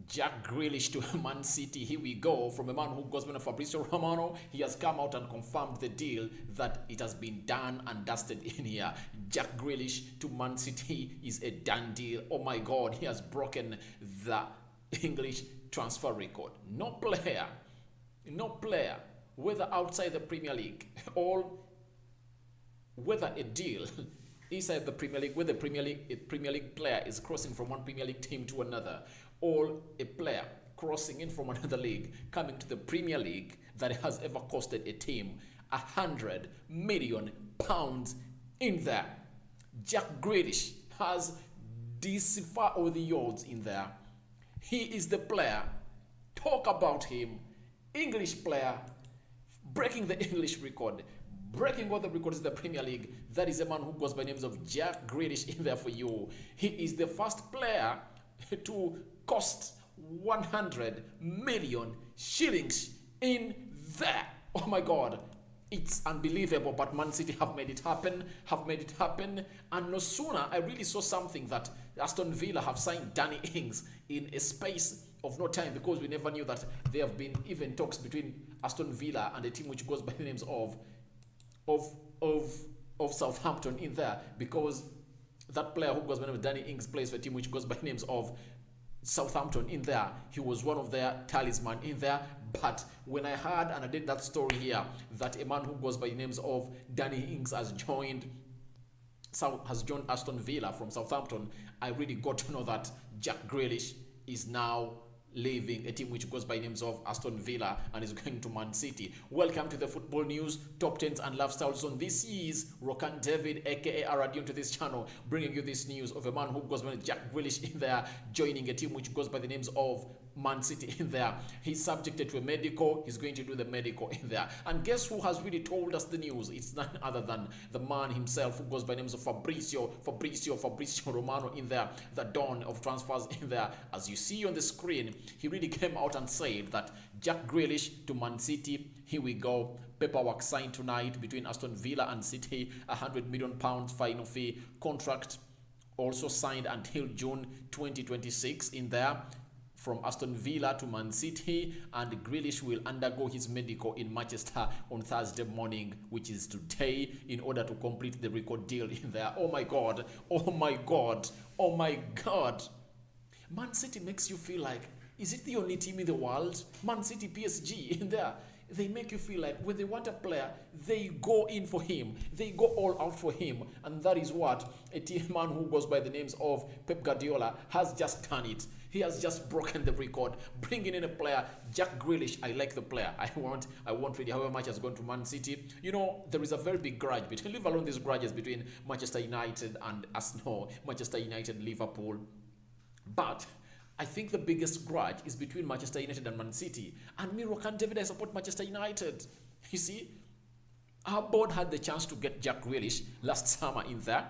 Jack Grealish to Man City. Here we go. From a man who goes by the Fabrizio Romano, he has come out and confirmed the deal that it has been done and dusted in here. Jack Grealish to Man City is a done deal. Oh my God, he has broken the English transfer record. No player, whether outside the Premier League or whether a deal inside the Premier League, where a Premier League player is crossing from one Premier League team to another, or a player crossing in from another league coming to the Premier League that has ever costed a team £100 million in there. Jack Grealish has deciphered all the odds in there. He is the player. Talk about him. English player, breaking the English record, breaking all the records in the Premier League. That is a man who goes by names of Jack Grealish in there for you. He is the first player to cost 100 million shillings in there. Oh my God. It's unbelievable, but Man City have made it happen, and no sooner I really saw something that Aston Villa have signed Danny Ings in a space of no time, because we never knew that there have been even talks between Aston Villa and a team which goes by the names of Southampton in there, because that player who goes by the name of Danny Ings plays for a team which goes by the names of Southampton in there. He was one of their talisman in there. But when I heard and I did that story here that a man who goes by the names of Danny Ings has joined Aston Villa from Southampton, I really got to know that Jack Grealish is now leaving a team which goes by names of Aston Villa and is going to Man City. Welcome to the football news, top 10s and lifestyle zone. This is Rokan David, aka Aradion, to this channel, bringing you this news of a man who goes by Jack Grealish in there, joining a team which goes by the names of Man City in there. He's subjected to a medical. He's going to do the medical in there. And guess who has really told us the news? It's none other than the man himself who goes by names of Fabrizio Romano in there, the dawn of transfers in there. As you see on the screen, he really came out and said that Jack Grealish to Man City. Here we go. Paperwork signed tonight between Aston Villa and City. £100 million final fee. Contract also signed until June 2026 in there. From Aston Villa to Man City, and Grealish will undergo his medical in Manchester on Thursday morning, which is today, in order to complete the record deal in there. Oh my God, oh my God, oh my God. Man City makes you feel like, is it the only team in the world? Man City, PSG in there. They make you feel like when they want a player, they go in for him. They go all out for him. And that is what a team man who goes by the names of Pep Guardiola has just done it. He has just broken the record, bringing in a player, Jack Grealish. I like the player. I want really, however much has gone to Man City. You know, there is a very big grudge between, leave alone these grudges between Manchester United and Arsenal, Manchester United, Liverpool. But I think the biggest grudge is between Manchester United and Man City. And me, Rokan David, I support Manchester United. You see, our board had the chance to get Jack Grealish last summer in there.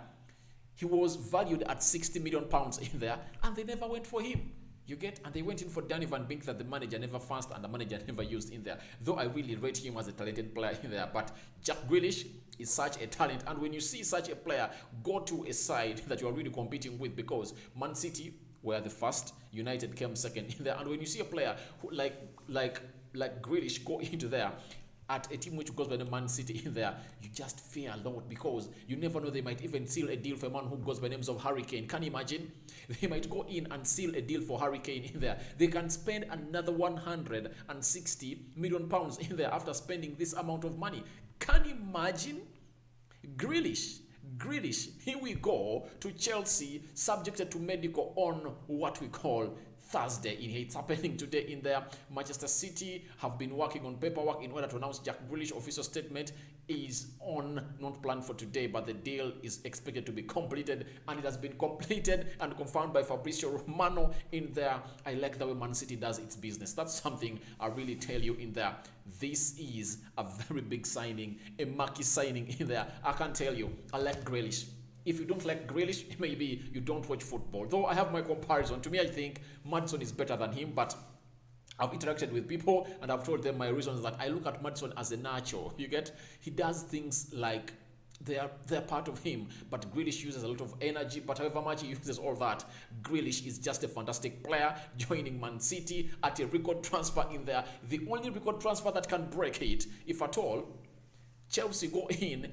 He was valued at £60 million in there, and they never went for him. You get? And they went in for Danny Van Beek that the manager never fancyed and the manager never used in there. Though I really rate him as a talented player in there. But Jack Grealish is such a talent. And when you see such a player go to a side that you are really competing with, because Man City were the first, United came second in there. And when you see a player who like Grealish go into there at a team which goes by the Man City in there, you just fear a lot, because you never know, they might even seal a deal for a man who goes by names of Harry Kane. Can you imagine? They might go in and seal a deal for Harry Kane in there. They can spend another £160 million in there after spending this amount of money. Can you imagine? Grealish, here we go to Chelsea, subjected to medical on what we call Thursday. It's happening today in there. Manchester City have been working on paperwork in order to announce Jack Grealish. Official statement is not planned for today, but the deal is expected to be completed, and it has been completed and confirmed by Fabrizio Romano in there. I like the way Man City does its business. That's something I really tell you in there. This is a very big signing, a marquee signing in there. I can tell you, I like Grealish. If you don't like Grealish, maybe you don't watch football. Though I have my comparison. To me, I think Mancity is better than him, but I've interacted with people and I've told them my reasons that I look at Mancity as a nacho. You get? He does things like they're part of him. But Grealish uses a lot of energy. But however much he uses all that, Grealish is just a fantastic player, joining Man City at a record transfer in there. The only record transfer that can break it, if at all, Chelsea go in.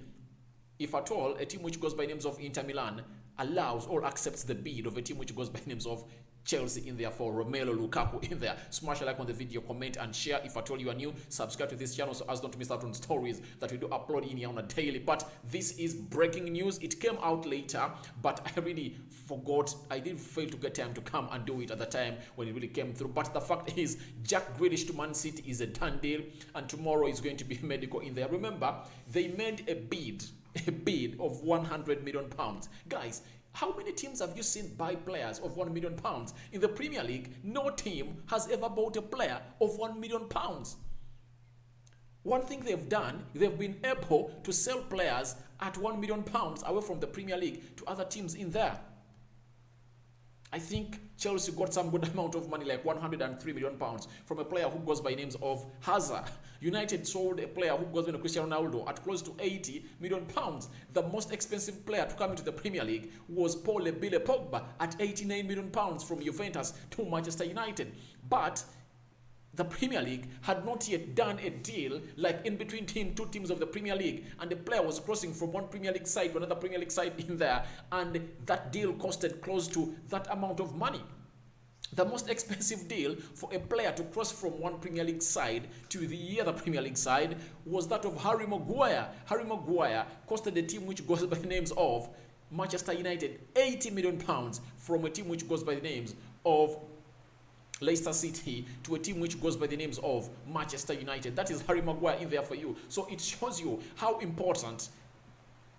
If at all, a team which goes by names of Inter Milan allows or accepts the bid of a team which goes by names of Chelsea in there for Romelu Lukaku in there. Smash a like on the video, comment and share. If at all you are new, subscribe to this channel so as not to miss out on stories that we do upload in here on a daily. But this is breaking news. It came out later, but I really forgot. I did fail to get time to come and do it at the time when it really came through. But the fact is, Jack Grealish to Man City is a done deal, and tomorrow is going to be medical in there. Remember, they made a bid of 100 million pounds. Guys, how many teams have you seen buy players of 1 million pounds? In the Premier League, no team has ever bought a player of 1 million pounds. One thing they've done, they've been able to sell players at 1 million pounds away from the Premier League to other teams in there. I think Chelsea got some good amount of money, like 103 million pounds, from a player who goes by names of Hazard. United sold a player who goes by Cristiano Ronaldo at close to 80 million pounds. The most expensive player to come into the Premier League was Paul Lebile Pogba at 89 million pounds from Juventus to Manchester United. But the Premier League had not yet done a deal like in between two teams of the Premier League, and the player was crossing from one Premier League side to another Premier League side in there, and that deal costed close to that amount of money. The most expensive deal for a player to cross from one Premier League side to the other Premier League side was that of Harry Maguire. Harry Maguire costed a team which goes by the names of Manchester United 80 million pounds from a team which goes by the names of Leicester City to a team which goes by the names of Manchester United. That is Harry Maguire in there for you. So it shows you how important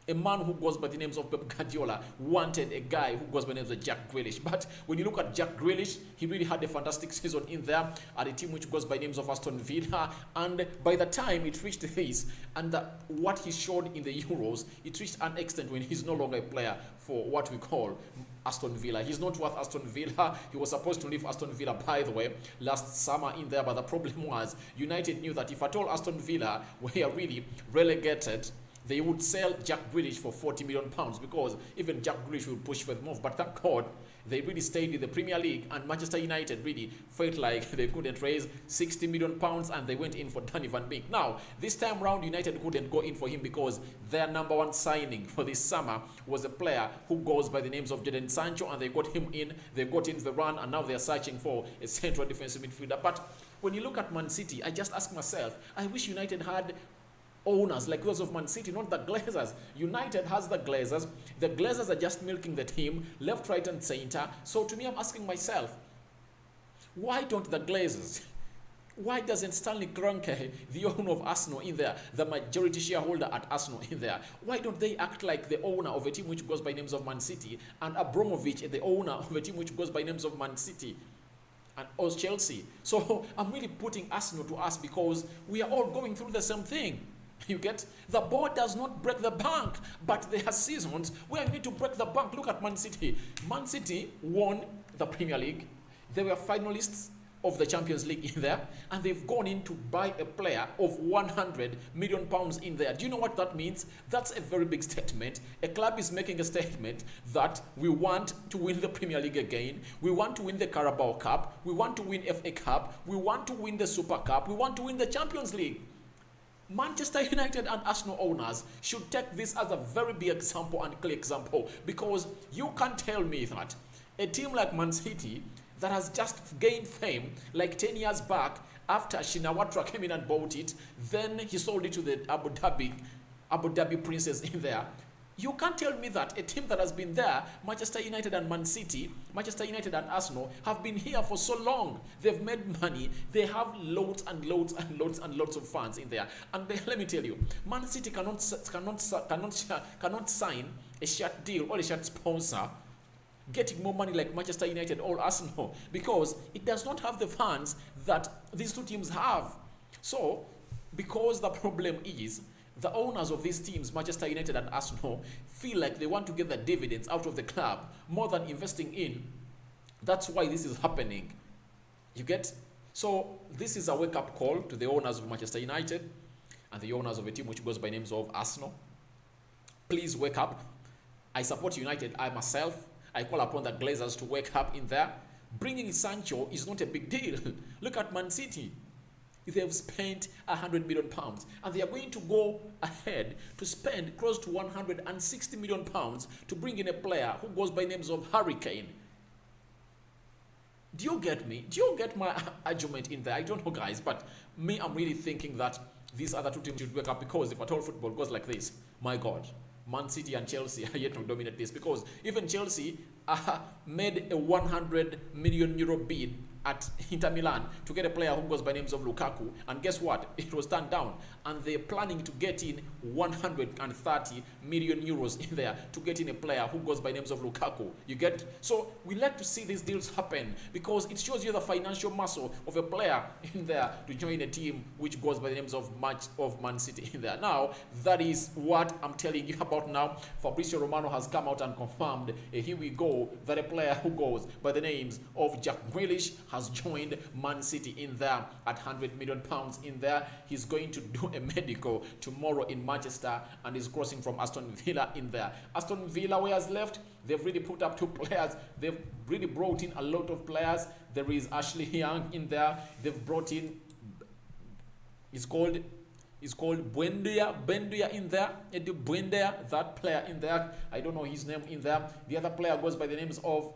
a man who goes by the names of Pep Guardiola wanted a guy who goes by the names of Jack Grealish. But when you look at Jack Grealish, he really had a fantastic season in there at a team which goes by the names of Aston Villa. And by the time it reached this, and what he showed in the Euros, it reached an extent when he's no longer a player for what we call Aston Villa. He's not worth Aston Villa. He was supposed to leave Aston Villa, by the way, last summer in there. But the problem was United knew that if at all Aston Villa were really relegated, they would sell Jack Grealish for 40 million pounds, because even Jack Grealish would push for the move. But thank God they really stayed in the Premier League, and Manchester United really felt like they couldn't raise 60 million pounds, and they went in for Danny Van Beek. Now, this time round, United couldn't go in for him because their number one signing for this summer was a player who goes by the names of Jadon Sancho, and they got him in. They got in the run, and now they're searching for a central defensive midfielder. But when you look at Man City, I just ask myself, I wish United had owners like those of Man City, not the Glazers. United has the Glazers. The Glazers are just milking the team left, right, and center. So to me, I'm asking myself, why don't the Glazers? Why doesn't Stanley Kroenke, the owner of Arsenal in there, the majority shareholder at Arsenal in there, why don't they act like the owner of a team which goes by names of Man City, and Abramovich, the owner of a team which goes by names of Man City and or Chelsea? So I'm really putting Arsenal to us, because we are all going through the same thing. You get? The board does not break the bank, but there are seasons where you need to break the bank. Look at Man City. Man City won the Premier League. They were finalists of the Champions League in there, and they've gone in to buy a player of 100 million pounds in there. Do you know what that means? That's a very big statement. A club is making a statement that we want to win the Premier League again. We want to win the Carabao Cup. We want to win FA Cup. We want to win the Super Cup. We want to win the Champions League. Manchester United and Arsenal owners should take this as a very big example and clear example, because you can't tell me that a team like Man City that has just gained fame like 10 years back after Shinawatra came in and bought it, then he sold it to the Abu Dhabi Princess in there. You can't tell me that a team that has been there, Manchester United and Man City, Manchester United and Arsenal, have been here for so long. They've made money. They have loads and loads and loads and loads of fans in there. And let me tell you, Man City cannot sign a shirt deal or a shirt sponsor getting more money like Manchester United or Arsenal, because it does not have the fans that these two teams have. So, because the problem is, the owners of these teams, Manchester United and Arsenal, feel like they want to get the dividends out of the club more than investing in. That's why this is happening. You get? So this is a wake-up call to the owners of Manchester United and the owners of a team which goes by names of Arsenal. Please wake up. I support United. I myself, I call upon the Glazers to wake up in there. Bringing Sancho is not a big deal. Look at Man City. They've spent £100 million and they are going to go ahead to spend close to £160 million to bring in a player who goes by names of Hurricane. Do you get me? Do you get my argument in there? I don't know, guys, but me, I'm really thinking that these other two teams should wake up, because if at all football goes like this, my God, Man City and Chelsea are yet to dominate this, because even Chelsea made a €100 million bid at Inter Milan to get a player who goes by names of Lukaku, and guess what? It was turned down, and they're planning to get in €130 million in there to get in a player who goes by names of Lukaku. You get? So we like to see these deals happen, because it shows you the financial muscle of a player in there to join a team which goes by the names of Man City in there. Now, that is what I'm telling you about now. Fabrizio Romano has come out and confirmed, here we go, that a player who goes by the names of Jack Grealish has joined Man City in there at £100 million in there. He's going to do a medical tomorrow in Manchester and is crossing from Aston Villa in there. Aston Villa, where has left, they've really put up two players. They've really brought in a lot of players. There is Ashley Young in there. They've brought in, it's called Buendia in there. Buendia, that player in there. I don't know his name in there. The other player goes by the names of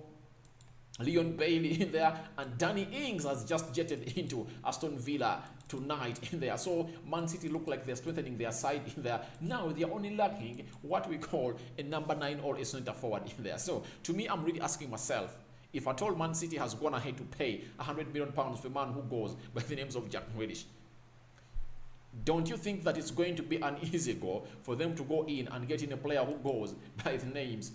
Leon Bailey in there, and Danny Ings has just jetted into Aston Villa tonight in there. So Man City look like they're strengthening their side in there. Now they're only lacking what we call a number 9 or a centre forward in there. So to me, I'm really asking myself, if at all Man City has gone ahead to pay £100 million for a man who goes by the names of Jack Grealish, don't you think that it's going to be an easy goal for them to go in and get in a player who goes by the names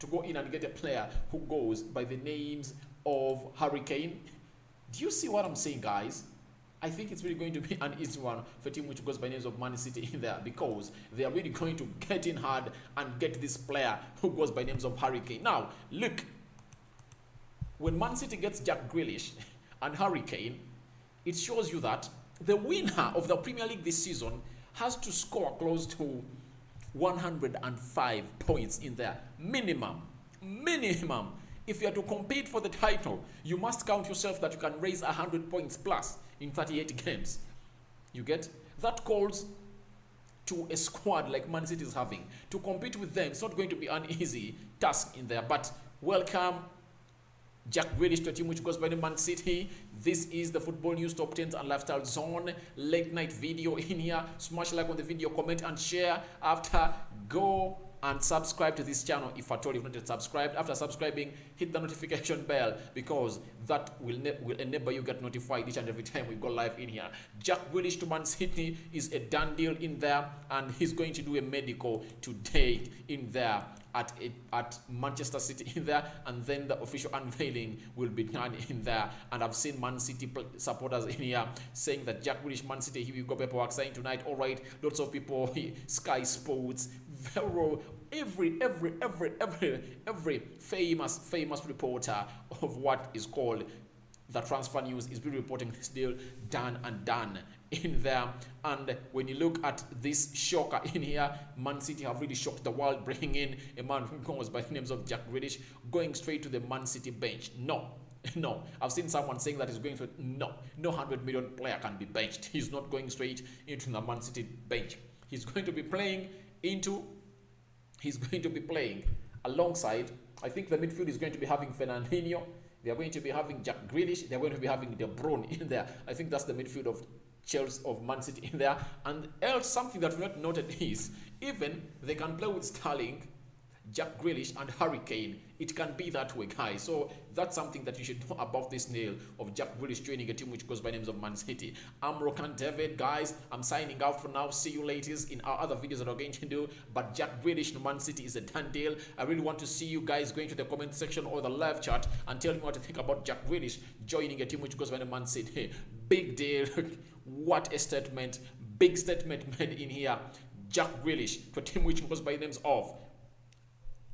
to go in and get a player who goes by the names of Hurricane? Do you see what I'm saying, guys? I think it's really going to be an easy one for a team which goes by names of Man City in there, because they are really going to get in hard and get this player who goes by names of Hurricane. Now, look, when Man City gets Jack Grealish and Hurricane, it shows you that the winner of the Premier League this season has to score close to 105 points in there. Minimum. If you are to compete for the title, you must count yourself that you can raise 100 points plus in 38 games. You get? That calls to a squad like Man City is having. To compete with them, it's not going to be an easy task in there. But welcome Jack Grealish to a team which goes by the Man City. This is the Football News Top 10 and Lifestyle Zone late night video in here. Smash like on the video, comment and share. After, go and subscribe to this channel if at all you've not yet subscribed. After subscribing, hit the notification bell, because that will enable you get notified each and every time we go live in here. Jack Grealish to Man City is a done deal in there, and he's going to do a medical today in there at Manchester City in there, and then the official unveiling will be done in there. And I've seen Man City supporters in here saying that Jack Grealish, Man City, here we go, paperwork signed tonight. All right, lots of people, Sky Sports, Vero, every famous reporter of what is called the transfer news is really reporting this deal done and done in there. And when you look at this shocker in here, Man City have really shocked the world, bringing in a man who goes by the names of Jack Grealish, going straight to the Man City bench. No, I've seen someone saying that he's going to, no $100 million player can be benched. He's not going straight into the Man City bench. He's going to be playing alongside, I think the midfield is going to be having Fernandinho. They are going to be having Jack Grealish. They are going to be having De Bruyne in there. I think that's the midfield of Chelsea, of Man City in there. And else, something that we not noted is, even they can play with Sterling, Jack Grealish and Hurricane. It can be that way, guys. So that's something that you should know about this nail of Jack Grealish joining a team which goes by names of Man City. I'm Rokan David, guys. I'm signing out for now. See you later in our other videos that I'm going to do. But Jack Grealish to Man City is a done deal. I really want to see you guys going to the comment section or the live chat and tell me what you think about Jack Grealish joining a team which goes by the Man City. Big deal. What a statement. Big statement made in here. Jack Grealish to a team which goes by the names of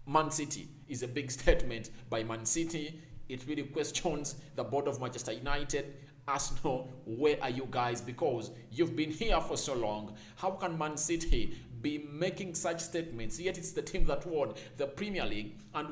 Man City is a big statement by Man City. It really questions the board of Manchester United. Arsenal, where are you guys? Because you've been here for so long. How can Man City be making such statements, yet it's the team that won the Premier League and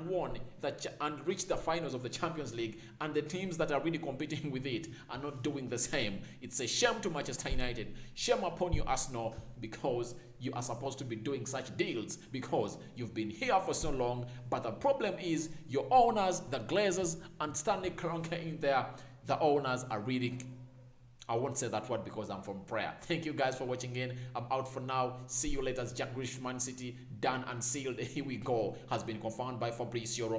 and reached the finals of the Champions League, and the teams that are really competing with it are not doing the same. It's a shame to Manchester United. Shame upon you, Arsenal, because you are supposed to be doing such deals because you've been here for so long. But the problem is your owners, the Glazers, and Stanley Kroenke in there, the owners are really... I won't say that word because I'm from prayer. Thank you guys for watching in. I'm out for now. See you later. Jack Grealish, Man City, done and sealed. Here we go. Has been confirmed by Fabrizio Romano.